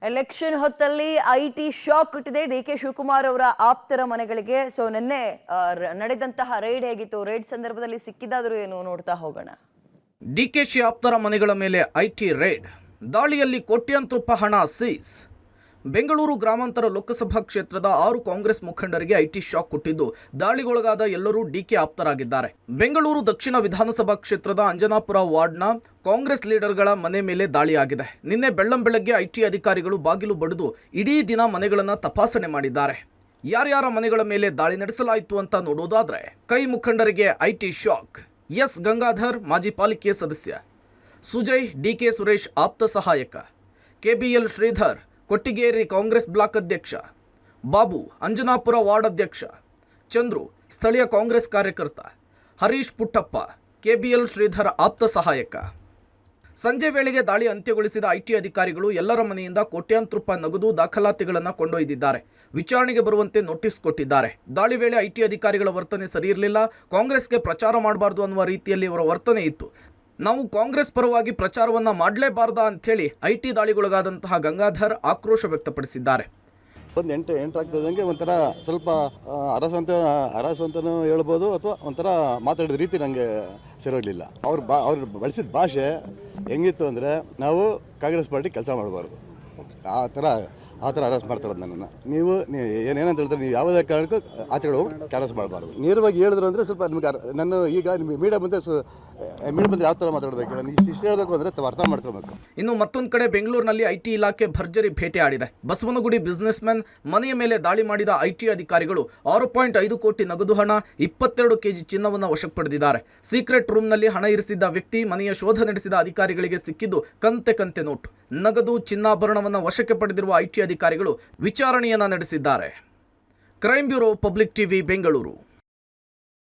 Election ಹೊತ್ತಲ್ಲಿ IT shock ಇಟ್ಟಿದೆ DK Shivakumar ಅವರ ಆಪ್ತರ ಮನೆಗಳಿಗೆ. ಸೊ ನಿನ್ನೆ ನಡೆದಂತಹ ರೈಡ್ ಹೇಗಿತ್ತು, ರೈಡ್ ಸಂದರ್ಭದಲ್ಲಿ ಸಿಕ್ಕಿದಾದರೂ ಏನು ನೋಡ್ತಾ ಹೋಗೋಣ. ಡಿಕೆಶಿ ಆಪ್ತರ ಮನೆಗಳ ಮೇಲೆ ಐಟಿ ರೈಡ್, ದಾಳಿಯಲ್ಲಿ ಕೋಟ್ಯಾಂತರ ರೂಪಾಯಿ ಹಣ ಸೀಸ್. ಬೆಂಗಳೂರು ಗ್ರಾಮಾಂತರ ಲೋಕಸಭಾ ಕ್ಷೇತ್ರದ 6 ಕಾಂಗ್ರೆಸ್ ಮುಖಂಡರಿಗೆ ಐಟಿ ಶಾಕ್ ಕೊಟ್ಟಿದ್ದು, ದಾಳಿಗೊಳಗಾದ ಎಲ್ಲರೂ ಡಿಕೆ ಆಪ್ತರಾಗಿದ್ದಾರೆ. ಬೆಂಗಳೂರು ದಕ್ಷಿಣ ವಿಧಾನಸಭಾ ಕ್ಷೇತ್ರದ ಅಂಜನಾಪುರ ವಾರ್ಡ್ನ ಕಾಂಗ್ರೆಸ್ ಲೀಡರ್ಗಳ ಮನೆ ಮೇಲೆ ದಾಳಿಯಾಗಿದೆ. ನಿನ್ನೆ ಬೆಳ್ಳಂಬೆಳಗ್ಗೆ ಐಟಿ ಅಧಿಕಾರಿಗಳು ಬಾಗಿಲು ಬಡಿದು ಇಡೀ ದಿನ ಮನೆಗಳನ್ನು ತಪಾಸಣೆ ಮಾಡಿದ್ದಾರೆ. ಯಾರ್ಯಾರ ಮನೆಗಳ ಮೇಲೆ ದಾಳಿ ನಡೆಸಲಾಯಿತು ಅಂತ ನೋಡೋದಾದ್ರೆ, ಕೈ ಮುಖಂಡರಿಗೆ ಐಟಿ ಶಾಕ್. ಎಸ್ ಗಂಗಾಧರ್ ಮಾಜಿ ಪಾಲಿಕೆ ಸದಸ್ಯ, ಸುಜಯ್ ಡಿಕೆ ಸುರೇಶ್ ಆಪ್ತ ಸಹಾಯಕ, ಕೆಬಿಎಲ್ ಶ್ರೀಧರ್ ಕೊಟ್ಟಿಗೇರಿ ಕಾಂಗ್ರೆಸ್ ಬ್ಲಾಕ್ ಅಧ್ಯಕ್ಷ, ಬಾಬು ಅಂಜನಾಪುರ ವಾರ್ಡ್ ಅಧ್ಯಕ್ಷ, ಚಂದ್ರು ಸ್ಥಳೀಯ ಕಾಂಗ್ರೆಸ್ ಕಾರ್ಯಕರ್ತ, ಹರೀಶ್ ಪುಟ್ಟಪ್ಪ ಕೆಬಿಎಲ್ ಶ್ರೀಧರ್ ಆಪ್ತ ಸಹಾಯಕ. ಸಂಜೆ ವೇಳೆಗೆ ದಾಳಿ ಅಂತ್ಯಗೊಳಿಸಿದ ಐಟಿ ಅಧಿಕಾರಿಗಳು ಎಲ್ಲರ ಮನೆಯಿಂದ ಕೋಟ್ಯಾಂತರ ರೂಪಾಯಿ ನಗದು ದಾಖಲಾತಿಗಳನ್ನು ಕೊಂಡೊಯ್ದಿದ್ದಾರೆ. ವಿಚಾರಣೆಗೆ ಬರುವಂತೆ ನೋಟಿಸ್ ಕೊಟ್ಟಿದ್ದಾರೆ. ದಾಳಿ ವೇಳೆ ಐಟಿ ಅಧಿಕಾರಿಗಳ ವರ್ತನೆ ಸರಿಯಿರಲಿಲ್ಲ. ಕಾಂಗ್ರೆಸ್ಗೆ ಪ್ರಚಾರ ಮಾಡಬಾರ್ದು ಅನ್ನುವ ರೀತಿಯಲ್ಲಿ ಅವರ ವರ್ತನೆ ಇತ್ತು. ನಾವು ಕಾಂಗ್ರೆಸ್ ಪರವಾಗಿ ಪ್ರಚಾರವನ್ನು ಮಾಡಲೇಬಾರ್ದಾ ಅಂಥೇಳಿ ಐಟಿ ದಾಳಿಗೊಳಗಾದಂತಹ ಗಂಗಾಧರ್ ಆಕ್ರೋಶ ವ್ಯಕ್ತಪಡಿಸಿದ್ದಾರೆ. ಒಂದು ಎಂಟಾಗ್ತದಂಗೆ ಒಂಥರ ಸ್ವಲ್ಪ ಅರಸ ಅಂತಲೂ ಹೇಳ್ಬೋದು, ಅಥವಾ ಒಂಥರ ಮಾತಾಡಿದ ರೀತಿ ನನಗೆ ಸರಿಯಿರಲಿಲ್ಲ. ಅವ್ರು ಬಳಸಿದ ಭಾಷೆ ಹೆಂಗಿತ್ತು ಅಂದರೆ, ನಾವು ಕಾಂಗ್ರೆಸ್ ಪಾರ್ಟಿ ಕೆಲಸ ಮಾಡಬಾರ್ದು, ಆ ಥರ ಅರೆಸ್ಟ್ ಮಾಡ್ತಾರೋದು ನನ್ನನ್ನು. ನೀವು ಏನೇನಂತ ಹೇಳ್ತಾರೆ, ನೀವು ಯಾವುದೇ ಕಾರಣಕ್ಕೂ ಆಚೆಗಳು ಕ್ಯಾರಸ್ ಮಾಡಬಾರ್ದು. ನೇರವಾಗಿ ಹೇಳಿದ್ರು ಅಂದರೆ ಸ್ವಲ್ಪ ನಿಮಗೆ ನಾನು ಈಗ ನಿಮಗೆ ಮೀಡಿಯಾ ಮುಂದೆ ಯಾವ ಥರ ಮಾತಾಡಬೇಕು, ಇಷ್ಟು ಹೇಳಬೇಕು ಅಂದರೆ ಅರ್ಥ ಮಾಡ್ಕೋಬೇಕು. ಇನ್ನು ಮತ್ತೊಂದು ಕಡೆ ಬೆಂಗಳೂರಿನಲ್ಲಿ ಐಟಿ ಇಲಾಖೆ ಭರ್ಜರಿ ಭೇಟಿ ಆಡಿದೆ. ಬಸವನಗುಡಿ ಬಿಸ್ನೆಸ್ ಮ್ಯಾನ್ ಮನೆಯ ಮೇಲೆ ದಾಳಿ ಮಾಡಿದ ಐಟಿ ಅಧಿಕಾರಿಗಳು 6.5 ಕೋಟಿ ನಗದು ಹಣ, 22 ಕೆಜಿ ಚಿನ್ನವನ್ನು ವಶಕ್ಕೆ ಪಡೆದಿದ್ದಾರೆ. ಸೀಕ್ರೆಟ್ ರೂಮ್ನಲ್ಲಿ ಹಣ ಇರಿಸಿದ್ದ ವ್ಯಕ್ತಿ ಮನೆಯ ಶೋಧ ನಡೆಸಿದ ಅಧಿಕಾರಿಗಳಿಗೆ ಸಿಕ್ಕಿದ್ದು ಕಂತೆ ನೋಟು. ನಗದು ಚಿನ್ನಾಭರಣವನ್ನು ವಶಕ್ಕೆ ಪಡೆದಿರುವ ಐಟಿ ಅಧಿಕಾರಿಗಳು ವಿಚಾರಣೆಯನ್ನ ನಡೆಸಿದ್ದಾರೆ. Crime bureau, public TV, Bengaluru.